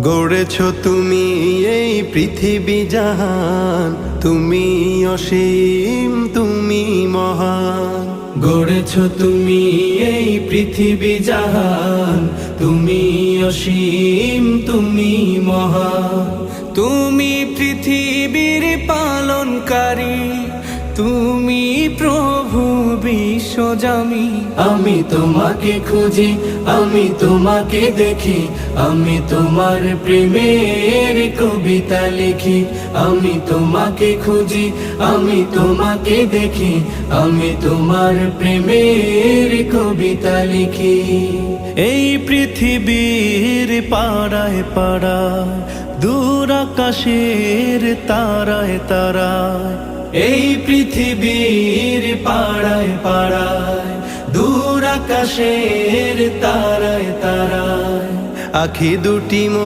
গড়েছ তুমি এই পৃথিবী জাহান, তুমি অসীম তুমি মহান। গড়েছ তুমি এই পৃথিবী জাহান, তুমি অসীম তুমি মহান। তুমি পৃথিবীর পালনকারী, তুমি প্রভু বিশ্বজামি। আমি তোমাকে খুঁজি, আমি তোমাকে দেখি, আমি তোমার প্রেমের কবিতা লিখি। আমি তোমাকে খুঁজি, আমি তোমাকে দেখি, আমি তোমার প্রেমের কবিতা লিখি। এই পৃথিবীর পাড়ায় পাড়ায়, দূর আকাশের তারায় তারায়, এই পৃথিবীর পাড়ায় পাড়ায়, দূর আকাশের তারায় তারায়, আখি দুটি